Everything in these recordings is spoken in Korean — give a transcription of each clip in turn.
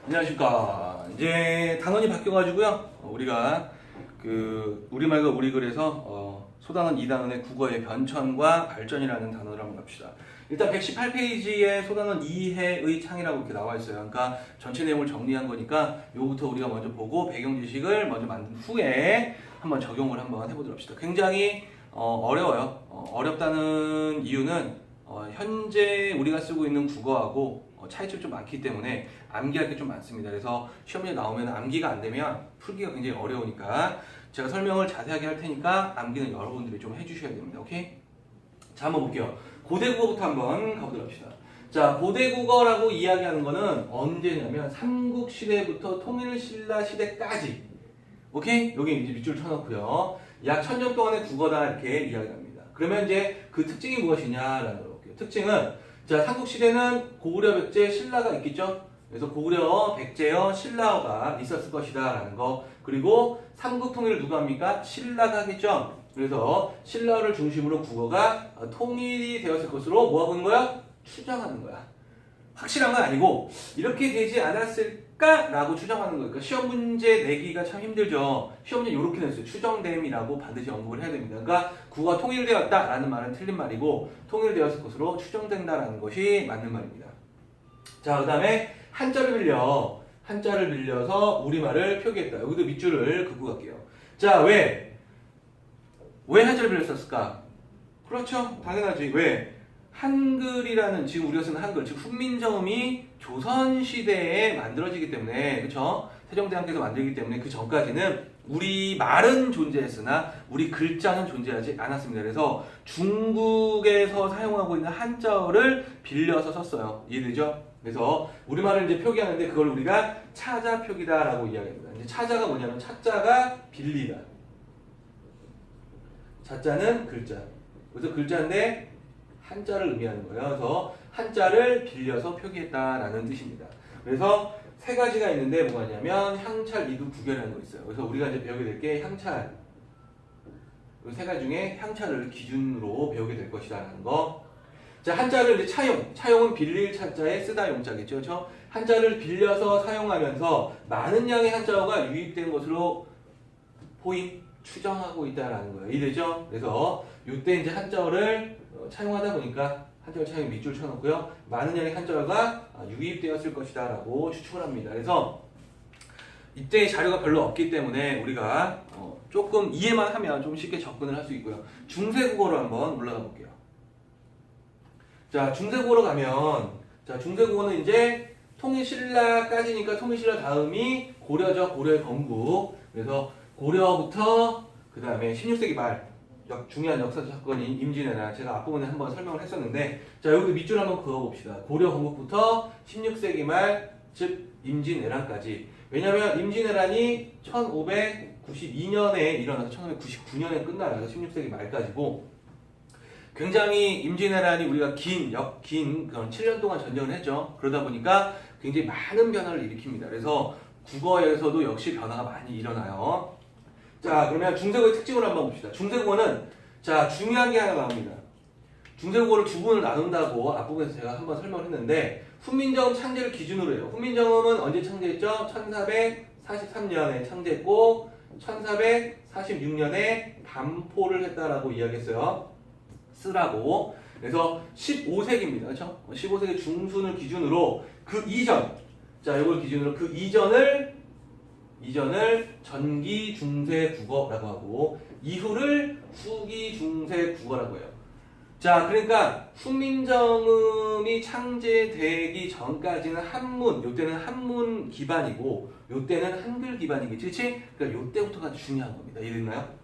안녕하십니까. 이제 단원이 바뀌어가지고요. 우리가 우리말과 우리글에서 소단원 2단원의 국어의 변천과 발전이라는 단어를 한번 갑시다. 일단 118페이지에 소단원 2해의 창이라고 이렇게 나와 있어요. 그러니까 전체 내용을 정리한 거니까 요거부터 우리가 먼저 보고 배경 지식을 먼저 만든 후에 한번 적용을 한번 해보도록 합시다. 굉장히 어려워요. 어렵다는 이유는 현재 우리가 쓰고 있는 국어하고 차이점이 좀 많기 때문에 암기할 게 좀 많습니다. 그래서 시험에 나오면 암기가 안 되면 풀기가 굉장히 어려우니까 제가 설명을 자세하게 할 테니까 암기는 여러분들이 좀 해주셔야 됩니다. 오케이? 자, 한번 볼게요. 고대국어부터 한번 가보도록 합시다. 자, 고대국어라고 이야기하는 거는 언제냐면 삼국시대부터 통일신라 시대까지. 오케이? 여기 이제 밑줄 쳐놓고요. 약 1000년 동안의 국어다 이렇게 이야기합니다. 그러면 이제 그 특징이 무엇이냐라는 걸 볼게요. 특징은 자, 삼국시대는 고구려, 백제, 신라가 있겠죠? 그래서 고구려, 백제어, 신라어가 있었을 것이다 라는 거. 그리고 삼국 통일을 누가 합니까? 신라가 하겠죠? 그래서 신라어를 중심으로 국어가 통일이 되었을 것으로 뭐 하고 있는 거야? 추정하는 거야. 확실한 건 아니고 이렇게 되지 않았을까? 라고 추정하는 거예요. 그러니까 시험 문제 내기가 참 힘들죠. 시험 문제 이렇게 냈어요. 추정됨이라고 반드시 언급을 해야 됩니다. 그러니까 국어가 통일되었다 라는 말은 틀린 말이고 통일되었을 것으로 추정된다라는 것이 맞는 말입니다. 자, 그 다음에 한자를 빌려서 우리말을 표기했다. 여기도 밑줄을 긋고 갈게요. 자, 왜 한자를 빌렸었을까? 그렇죠. 당연하지. 왜? 한글이라는 지금 우리가 쓰는 한글, 즉 훈민정음이 조선시대에 만들어지기 때문에, 그렇죠? 세종대왕께서 만들기 때문에 그 전까지는 우리 말은 존재했으나 우리 글자는 존재하지 않았습니다. 그래서 중국에서 사용하고 있는 한자어를 빌려서 썼어요. 이해되죠? 그래서 우리말을 이제 표기하는데 그걸 우리가 차자 표기다라고 이야기합니다. 이제 차자가 뭐냐면 차자가 빌리다. 차자는 글자. 그래서 글자인데 한자를 의미하는 거예요. 그래서 한자를 빌려서 표기했다라는 뜻입니다. 그래서 세 가지가 있는데 뭐가 있냐면 향찰, 이두, 구결이라는 거 있어요. 그래서 우리가 이제 배우게 될 게 향찰. 이 세 가지 중에 향찰을 기준으로 배우게 될 것이다라는 거. 자, 한자를 이제 차용은 빌릴 차자에 쓰다 용자겠죠. 그렇죠? 한자를 빌려서 사용하면서 많은 양의 한자어가 유입된 것으로 추정하고 있다라는 거예요. 이해되죠? 그래서 이때 이제 한자어를 차용하다 보니까 한자어 차용 밑줄 쳐놓고요. 많은 양의 한자어가 유입되었을 것이다 라고 추측을 합니다. 그래서 이때 자료가 별로 없기 때문에 우리가 조금 이해만 하면 좀 쉽게 접근을 할 수 있고요. 중세국어로 한번 올라가 볼게요. 자, 중세국어로 가면 자, 중세국어는 이제 통일신라까지니까 통일신라 다음이 고려죠. 고려의 건국. 그래서 고려부터 그 다음에 16세기 말 중요한 역사적 사건인 임진왜란 제가 앞부분에 한번 설명을 했었는데 자, 여기도 밑줄 한번 그어봅시다. 고려 건국부터 16세기 말 즉 임진왜란까지. 왜냐하면 임진왜란이 1592년에 일어나서 1599년에 끝나요. 16세기 말까지고 굉장히 임진왜란이 우리가 긴 그런 7년 동안 전쟁을 했죠. 그러다 보니까 굉장히 많은 변화를 일으킵니다. 그래서 국어에서도 역시 변화가 많이 일어나요. 자, 그러면 중세국어의 특징을 한번 봅시다. 중세국어는 자, 중요한 게 하나 나옵니다. 중세국어를 두 부분을 나눈다고 앞부분에서 제가 한번 설명을 했는데 훈민정음 창제를 기준으로 해요. 훈민정음은 언제 창제했죠? 1443년에 창제했고 1446년에 반포를 했다라고 이야기했어요. 쓰라고. 그래서 15세기입니다. 그렇죠? 15세기 중순을 기준으로 그 이전, 자, 이걸 기준으로 그 이전을 전기 중세 국어라고 하고 이후를 후기 중세 국어라고 해요. 자, 그러니까 훈민정음이 창제되기 전까지는 한문, 요때는 한문 기반이고 요때는 한글 기반이겠지, 그렇지? 그러니까 요때부터가 중요한 겁니다. 이해됐나요?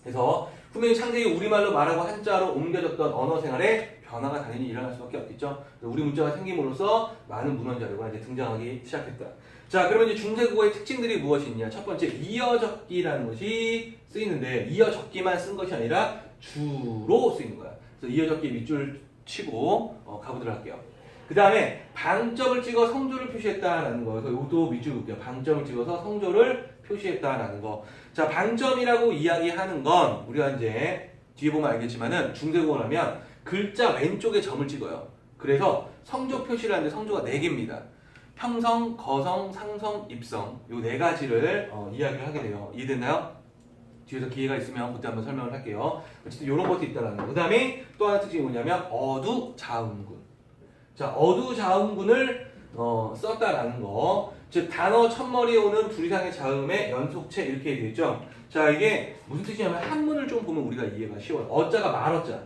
그래서 훈민정음 창제 이후 우리말로 말하고 한자로 옮겨졌던 언어 생활에 변화가 당연히 일어날 수밖에 없겠죠. 우리 문자가 생김으로써 많은 문헌 자료가 이제 등장하기 시작했다. 자, 그러면 이제 중세국어의 특징들이 무엇이 있냐? 첫 번째, 이어적기라는 것이 쓰이는데 이어적기만 쓴 것이 아니라 주로 쓰이는 거야. 그래서 이어적기 밑줄 치고 가보도록 할게요. 그 다음에 방점을 찍어 성조를 표시했다라는 거. 그래서 이것도 밑줄 볼게요. 방점을 찍어서 성조를 표시했다라는 거. 자, 방점이라고 이야기하는 건 우리가 이제 뒤에 보면 알겠지만은 중세국어라면 글자 왼쪽에 점을 찍어요. 그래서 성조 표시를 하는데 성조가 4개입니다. 형성, 거성, 상성, 입성 요 네 가지를 이야기를 하게 돼요. 이해됐나요? 뒤에서 기회가 있으면 그때 한번 설명을 할게요. 어쨌든 이런 것도 있다라는 거. 그 다음에 또 하나 특징이 뭐냐면 어두자음군. 자, 어두자음군을 썼다라는 거. 즉 단어 첫머리에 오는 둘이상의 자음의 연속체 이렇게 되어 있죠. 자, 이게 무슨 뜻이냐면 한문을 좀 보면 우리가 이해가 쉬워요. 어자가 말어자,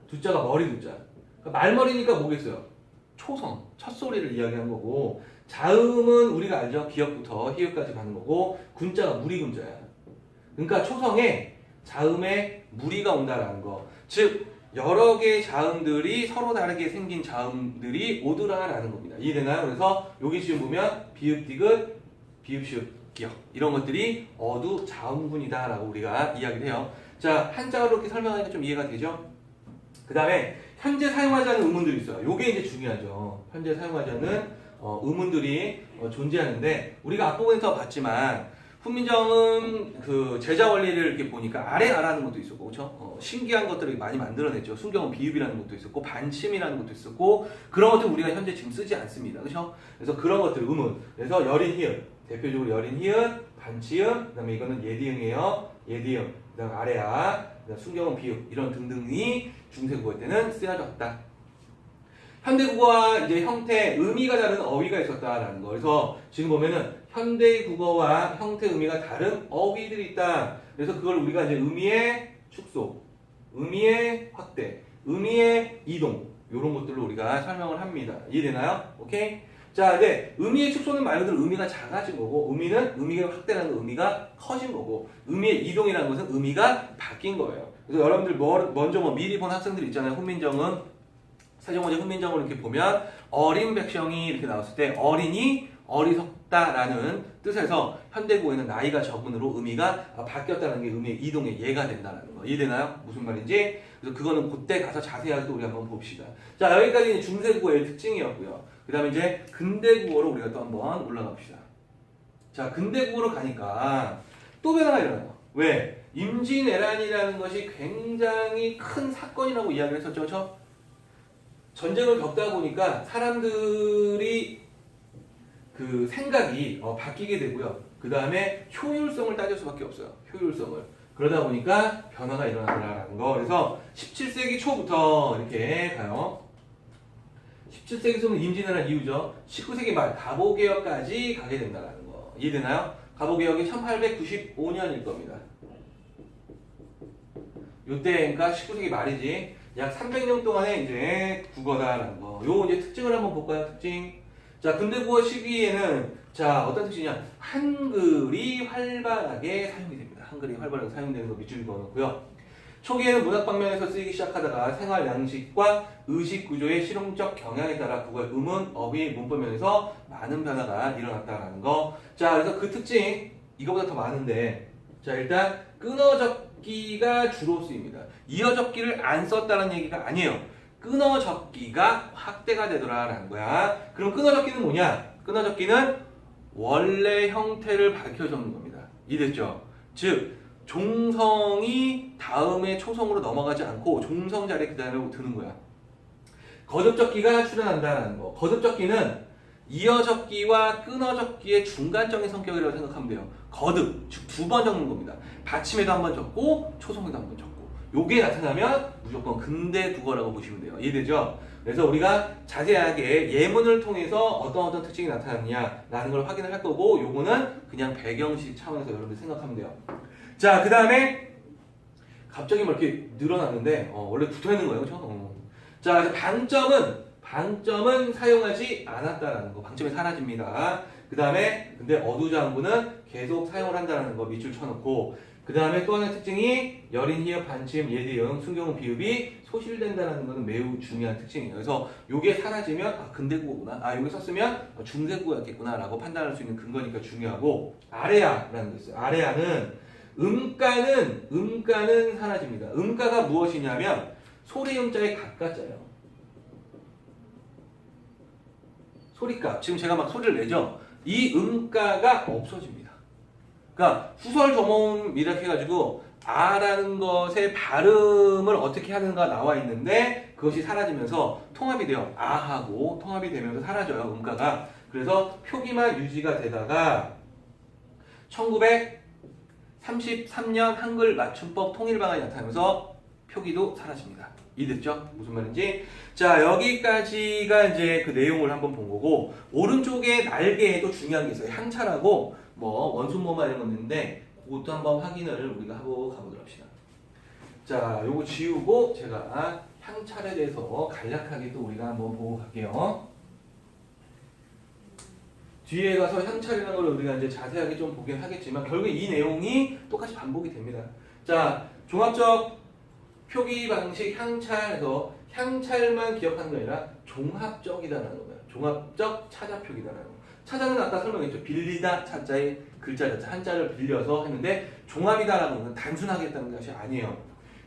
두자가 머리 두자. 그러니까 말머리니까 뭐겠어요? 초성, 첫 소리를 이야기한 거고, 자음은 우리가 알죠? 기역부터 희역까지 가는 거고, 군자가 무리군자야. 그러니까 초성에 자음에 무리가 온다라는 거. 즉 여러 개의 자음들이 서로 다르게 생긴 자음들이 오더라라는 겁니다. 이해되나요? 그래서 여기 지금 보면 비읍, 디귿, 비읍, 시읍, 기역 이런 것들이 어두 자음군이다라고 우리가 이야기를 해요. 자, 한자로 이렇게 설명하니까 좀 이해가 되죠? 그 다음에 현재 사용하지 않는 의문들이 있어요. 요게 이제 중요하죠. 현재 사용하지 않는 의문들이 존재하는데 우리가 앞부분에서 봤지만 훈민정음 그 제자 원리를 이렇게 보니까 아래아라는 것도 있었고, 그렇죠? 신기한 것들을 많이 만들어냈죠. 순경은 비읍이라는 것도 있었고, 반침이라는 것도 있었고, 그런 것들 우리가 현재 지금 쓰지 않습니다, 그렇죠? 그래서 그런 것들 의문. 그래서 여린 히읗, 대표적으로 여린 히읗, 반치음, 그다음에 이거는 예디응이에요. 예디응, 그다음 아래아, 그다음 순경은 비읍 이런 등등이 중세국어 때는 쓰여졌다. 현대국어와 이제 형태, 의미가 다른 어휘가 있었다라는 거. 그래서 지금 보면은 현대국어와 형태, 의미가 다른 어휘들이 있다. 그래서 그걸 우리가 이제 의미의 축소, 의미의 확대, 의미의 이동 이런 것들로 우리가 설명을 합니다. 이해되나요? 오케이? 자, 근데 의미의 축소는 말 그대로 의미가 작아진 거고, 의미는 의미가 확대라는 건 의미가 커진 거고, 의미의 이동이라는 것은 의미가 바뀐 거예요. 그래서 여러분들 먼저 미리 본 학생들 있잖아요. 훈민정음 세종문제 훈민정음을 이렇게 보면 어린 백성이 이렇게 나왔을 때 어린이 어리석다라는 뜻에서 현대국어에는 나이가 적은으로 의미가 바뀌었다는 게 의미의 이동의 예가 된다는 거. 이해되나요? 무슨 말인지? 그래서 그거는 그때 가서 자세하게 또 우리 한번 봅시다. 자, 여기까지는 중세국어의 특징이었고요. 그 다음에 이제 근대국어로 우리가 또 한번 올라갑시다. 자, 근대국어로 가니까 또 변화가 일어나요. 왜? 임진왜란이라는 것이 굉장히 큰 사건이라고 이야기를 했었죠. 그렇죠? 전쟁을 겪다 보니까 사람들이 그 생각이 바뀌게 되고요. 그 다음에 효율성을 따질 수밖에 없어요. 효율성을. 그러다 보니까 변화가 일어나더라라는 거. 그래서 17세기 초부터 이렇게 가요. 17세기 초는 임진왜란 이후죠. 19세기 말 가보개혁까지 가게 된다는 거. 이해되나요? 가보개혁이 1895년일 겁니다. 요때 그러니까 19세기 말이지. 약 300년 동안의 이제 국어다라는 거. 요 이제 특징을 한번 볼까요? 특징. 자, 근대국어 시기에는 자, 어떤 특징이냐? 한글이 활발하게 사용이 됩니다. 한글이 활발하게 사용되는 거 밑줄 그어놓고요. 초기에는 문학 방면에서 쓰이기 시작하다가 생활 양식과 의식 구조의 실용적 경향에 따라 국어의 음운, 어휘, 문법 면에서 많은 변화가 일어났다라는 거. 자, 그래서 그 특징 이거보다 더 많은데, 자, 일단 끊어적기가 주로 쓰입니다. 이어적기를 안 썼다는 얘기가 아니에요. 끊어적기가 확대가 되더라라는 거야. 그럼 끊어적기는 뭐냐? 끊어적기는 원래 형태를 밝혀 적는 겁니다. 이해됐죠? 즉 종성이 다음에 초성으로 넘어가지 않고 종성 자리에 그대로 드는 거야. 거듭적기가 출현한다는 거. 거듭적기는 이어적기와 끊어적기의 중간적인 성격이라고 생각하면 돼요. 거듭, 즉 두 번 적는 겁니다. 받침에도 한 번 적고 초성에도 한 번 적고. 요게 나타나면 무조건 근대 국어라고 보시면 돼요. 이해되죠? 그래서 우리가 자세하게 예문을 통해서 어떤 특징이 나타났냐라는 걸 확인을 할 거고, 요거는 그냥 배경식 차원에서 여러분들 생각하면 돼요. 자, 그 다음에 갑자기 막 이렇게 늘어났는데 원래 붙어있는 거예요. 그렇죠? 자, 그래서 방점은 사용하지 않았다라는 거. 방점이 사라집니다. 그 다음에 근데 어두장구는 계속 사용을 한다는 거 밑줄 쳐놓고, 그 다음에 또 하나의 특징이 여린, 히읗, 반침, 예디응, 순경은 비읍이 소실된다는 것은 매우 중요한 특징이에요. 그래서 요게 사라지면 근대국어구나, 요게 썼으면 중세국어였겠구나 라고 판단할 수 있는 근거니까 중요하고, 아래아라는 게 있어요. 아래아는 음가는 사라집니다. 음가가 무엇이냐면 소리음자의 각가자예요. 소리값. 지금 제가 막 소리를 내죠. 이 음가가 없어집니다. 그러니까 후설 조모음 이렇게 해가지고 아라는 것의 발음을 어떻게 하는가 나와 있는데 그것이 사라지면서 통합이 돼요. 아하고 통합이 되면서 사라져요. 음가가. 그래서 표기만 유지가 되다가 1933년 한글 맞춤법 통일 방안이 나타나면서 표기도 사라집니다. 이해됐죠? 무슨 말인지? 자, 여기까지가 이제 그 내용을 한번 본 거고, 오른쪽에 날개에도 중요한 게 있어요. 향차라고 뭐 원순모마 이런 건 있는데 그것도 한번 확인을 우리가 하고 가보도록 합시다. 자, 요거 지우고 제가 향차에 대해서 간략하게 또 우리가 한번 보고 갈게요. 뒤에 가서 향차라는 걸 우리가 이제 자세하게 좀 보긴 하겠지만 결국 이 내용이 똑같이 반복이 됩니다. 자, 종합적 표기 방식 향찰에서 향찰만 기억하는 게 아니라 종합적이다라는 거예요. 종합적 차자 표기다라는 거. 차자는 아까 설명했죠. 빌리다 차자의 글자 자체 한자를 빌려서 했는데 종합이다라는 건 단순하게 했다는 것이 아니에요.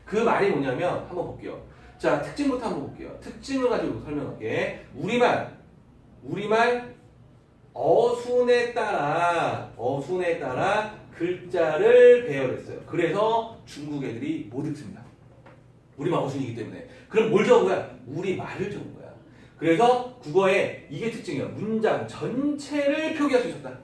그 말이 뭐냐면 한번 볼게요. 자, 특징부터 한번 볼게요. 특징을 가지고 설명할게. 우리말 어순에 따라 글자를 배열했어요. 그래서 중국 애들이 못 읽습니다. 우리말 어순이기 때문에. 그럼 뭘 적은 거야? 우리말을 적은 거야. 그래서 국어에 이게 특징이야. 문장 전체를 표기할 수 있었다.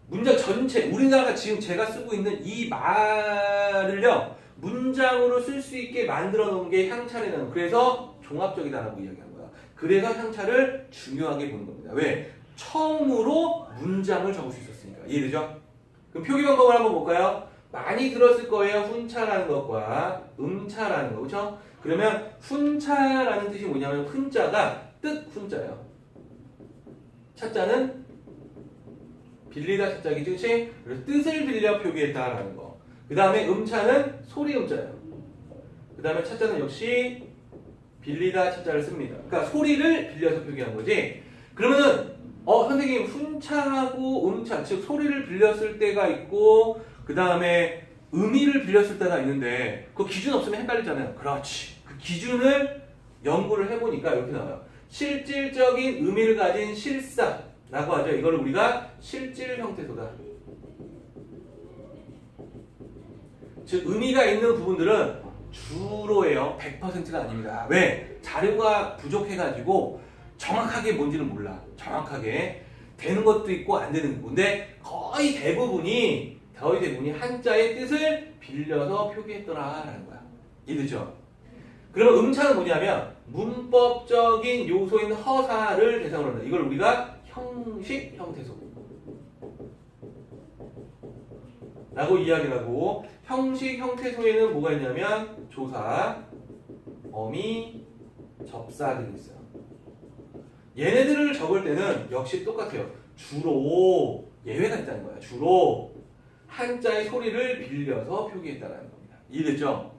문장 전체. 우리나라가 지금 제가 쓰고 있는 이 말을요. 문장으로 쓸 수 있게 만들어 놓은 게 향찰이라는. 그래서 종합적이다라고 이야기하는 거야. 그래서 향찰을 중요하게 보는 겁니다. 왜? 처음으로 문장을 적을 수 있었으니까. 이해되죠? 그럼 표기 방법을 한번 볼까요? 많이 들었을 거예요. 훈차라는 것과 음차라는 거. 그렇죠? 그러면 훈차라는 뜻이 뭐냐면 훈자가 뜻 훈자예요. 차자는 빌리다 차자기지. 그치? 그래서 뜻을 빌려 표기했다라는 거. 그 다음에 음차는 소리 음자예요. 그 다음에 차자는 역시 빌리다 차자를 씁니다. 그러니까 소리를 빌려서 표기한 거지. 그러면은 선생님 훈차하고 음차 즉 소리를 빌렸을 때가 있고 그 다음에 의미를 빌렸을 때가 있는데 그 기준 없으면 헷갈리잖아요. 그렇지. 그 기준을 연구를 해보니까 이렇게 나와요. 실질적인 의미를 가진 실사라고 하죠. 이걸 우리가 실질 형태소다. 즉 의미가 있는 부분들은 주로예요. 100%가 아닙니다. 왜? 자료가 부족해가지고 정확하게 뭔지는 몰라. 정확하게 되는 것도 있고 안 되는 것도. 근데 거의 대부분이 한자의 뜻을 빌려서 표기했더라라는 거야. 이해되죠? 그러면 음차는 뭐냐면 문법적인 요소인 허사를 대상으로 한다. 이걸 우리가 형식 형태소 라고 이야기를 하고, 형식 형태소에는 뭐가 있냐면 조사, 어미, 접사 등이 있어요. 얘네들을 적을 때는 역시 똑같아요. 주로 예외가 있다는 거야. 주로 한자의 소리를 빌려서 표기했다는 겁니다. 이해됐죠?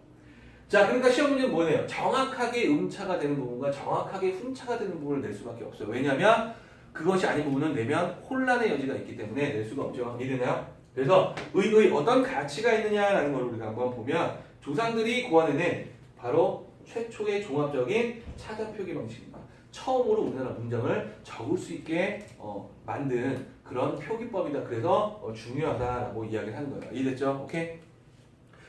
자, 그러니까 시험 문제는 뭐네요? 정확하게 음차가 되는 부분과 정확하게 훈차가 되는 부분을 낼 수밖에 없어요. 왜냐하면 그것이 아닌 부분은 내면 혼란의 여지가 있기 때문에 낼 수가 없죠. 이해되나요? 그래서 의의 어떤 가치가 있느냐라는 걸 우리가 한번 보면 조상들이 고안해낸 바로 최초의 종합적인 차자 표기 방식입니다. 처음으로 우리나라 문장을 적을 수 있게 만든 그런 표기법이다. 그래서 중요하다라고 이야기를 하는 거예요. 이해됐죠? 오케이?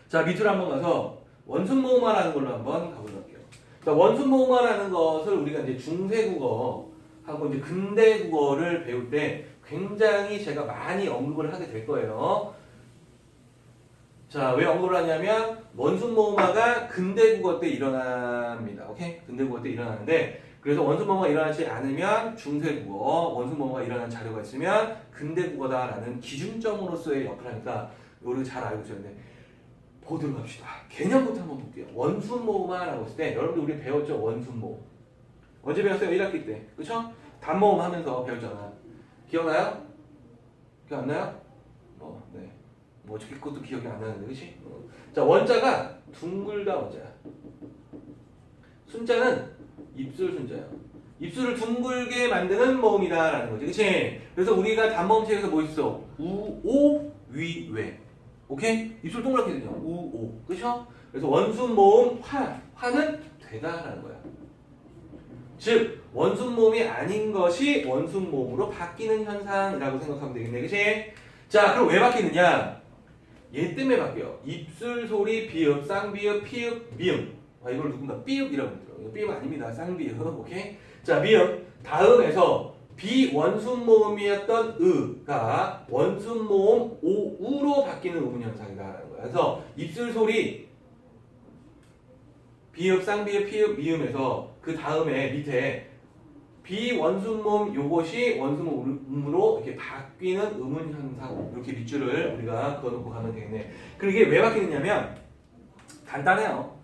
자, 밑으로 한번 가서 원순모음화라는 걸로 한번 가보도록 할게요. 자, 원순모음화라는 것을 우리가 이제 중세국어하고 이제 근대국어를 배울 때 굉장히 제가 많이 언급을 하게 될 거예요. 자, 왜 언급을 하냐면 원순모음화가 근대국어 때 일어납니다. 오케이? 근대국어 때 일어나는데, 그래서 원순모음화가 일어나지 않으면 중세국어, 원순모음화가 일어나는 자료가 있으면 근대국어다라는 기준점으로서의 역할을 하니까 우리가 잘 알고 있었는데 보도록 합시다. 개념부터 한번 볼게요. 원순모음화라고 했을 때 여러분들 우리 배웠죠? 원순모. 언제 배웠어요? 1학기 때. 그쵸? 단모음 하면서 배웠잖아. 기억나요? 기억 안 나요? 네. 뭐 어떻게 그것도 기억이 안 나는데, 그치? 자, 원자가 둥글다 원자야. 순자는 입술 순자야. 입술을 둥글게 만드는 모음이다라는 거지, 그치? 그래서 우리가 단모음 책에서 뭐 있어? 우, 오, 위, 웨. 오케이? 입술 동그랗게 되죠? 우, 오. 그쵸? 그래서 원순모음 화는 되다라는 거야. 즉 원순모음이 아닌 것이 원순모음으로 바뀌는 현상이라고 생각하면 되겠네. 그치? 자, 그럼 왜 바뀌느냐? 얘 때문에 바뀌어요. 입술 소리 비읍, 쌍비읍, 피읍, 미음. 이걸 누군가 삐읍이라고 그러더라고요. 삐읍 아닙니다. 쌍비읍. 오케이? 자, 미음. 다음에서 비원순 모음이었던 으가 원순 모음 오우로 바뀌는 의문 현상이다라는 거예요. 그래서 입술 소리 비읍, 쌍비읍, 피읍, 미음에서 그 다음에 밑에 비원순 모음 요것이 원순 모음으로 이렇게 바뀌는 의문 현상 이렇게 밑줄을 우리가 그어놓고 가면 되겠네. 그리고 이게 왜 바뀌느냐면 간단해요.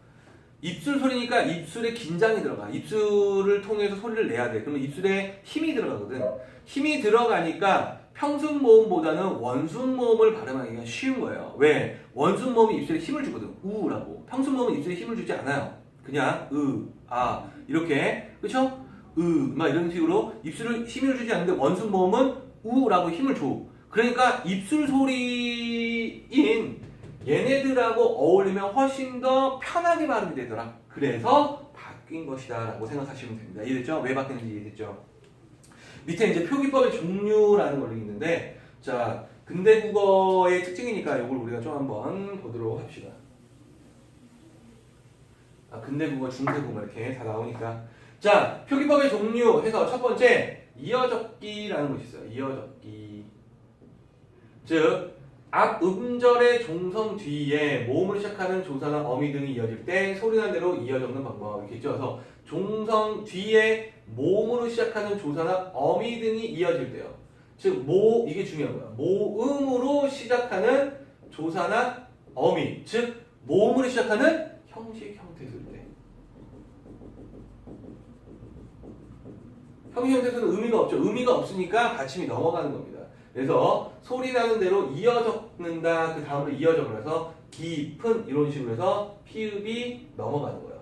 입술 소리니까 입술에 긴장이 들어가. 입술을 통해서 소리를 내야 돼. 그러면 입술에 힘이 들어가거든. 힘이 들어가니까 평순 모음보다는 원순 모음을 발음하기가 쉬운 거예요. 왜? 원순 모음이 입술에 힘을 주거든. 우라고. 평순 모음은 입술에 힘을 주지 않아요. 그냥 아 이렇게 그쵸? 막 이런 식으로 입술을 힘을 주지 않는데 원순 모음은 우라고 힘을 줘. 그러니까 입술 소리인 얘네들하고 어울리면 훨씬 더 편하게 발음이 되더라. 그래서 바뀐 것이다 라고 생각하시면 됩니다. 이해됐죠? 왜 바뀌는지 이해됐죠? 밑에 이제 표기법의 종류라는 걸 있는데, 자, 근대 국어의 특징이니까 이걸 우리가 좀 한번 보도록 합시다. 근대 국어, 중세 국어 이렇게 다 나오니까. 자, 표기법의 종류 해서 첫 번째, 이어적기라는 것이 있어요. 이어적기. 즉, 앞 음절의 종성 뒤에 모음으로 시작하는 조사나 어미 등이 이어질 때 소리난 대로 이어 적는 방법 이렇게 있죠. 그래서 종성 뒤에 모음으로 시작하는 조사나 어미 등이 이어질 때요. 즉 이게 중요한 거야. 모음으로 시작하는 조사나 어미, 즉 모음으로 시작하는 형식 형태소일 때. 형식 형태소는 의미가 없죠. 의미가 없으니까 받침이 넘어가는 겁니다. 그래서 소리 나는 대로 이어 적는다. 그 다음으로 이어 적어서 깊은 이런 식으로 해서 피읍이 넘어가는 거예요.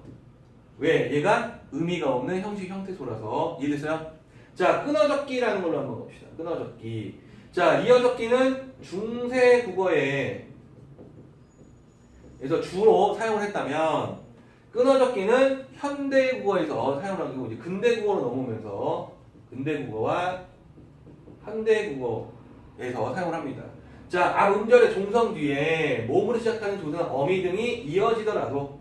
왜? 얘가 의미가 없는 형식 형태소라서. 이해됐어요? 자, 끊어적기라는 걸로 한번 봅시다. 끊어적기. 자, 이어적기는 중세 국어에 그래서 주로 사용을 했다면 끊어적기는 현대 국어에서 사용을 하고 이제 근대 국어로 넘어오면서 근대 국어와 현대 국어에서 사용을 합니다. 자, 앞 음절의 종성 뒤에 모음으로 시작하는 조사나 어미 등이 이어지더라도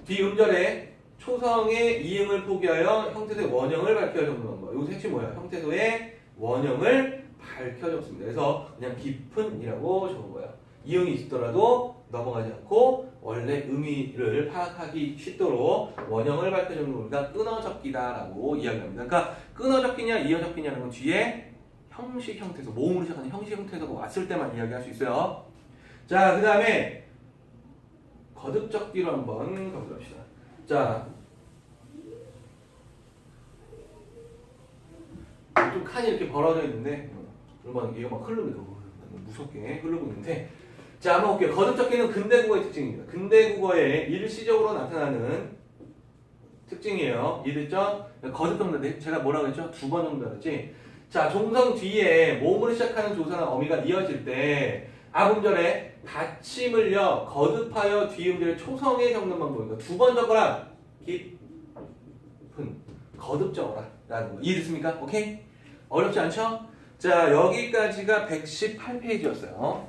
뒤 음절의 초성의 이음을 포기하여 형태소의 원형을 밝혀 적는 방법. 여기서 핵심 뭐야? 형태소의 원형을 밝혀 적습니다. 그래서 그냥 깊은이라고 적은 거야. 이음이 있더라도 넘어가지 않고 원래 의미를 파악하기 쉽도록 원형을 밝혀 적는 우리가 끊어적기다라고 이야기합니다. 그러니까 끊어적기냐 이어적기냐는 건 뒤에 형식 형태소, 모음으로 시작하는 형식 형태소가 왔을 때만 이야기할 수 있어요. 자, 그 다음에 거듭적기로 한번 가보도록 합시다. 자, 좀 칸이 이렇게 벌어져 있는데 이거 막 흐르고 무섭게 흐르고 있는데, 자, 한번 볼게요. 거듭적기는 근대 국어의 특징입니다. 근대 국어의 일시적으로 나타나는 특징이에요. 이해됐죠? 거듭적인데 제가 뭐라고 했죠? 2번 정도 했지. 자, 종성 뒤에 모음으로 시작하는 조사나 어미가 이어질 때 앞 음절에 받침을요 거듭하여 뒤 음절의 초성에 적는 방법이니까 2번 적어라. 깊은 거듭 적어라 라는 거. 이해됐습니까? 오케이? 어렵지 않죠? 자, 여기까지가 118페이지였어요.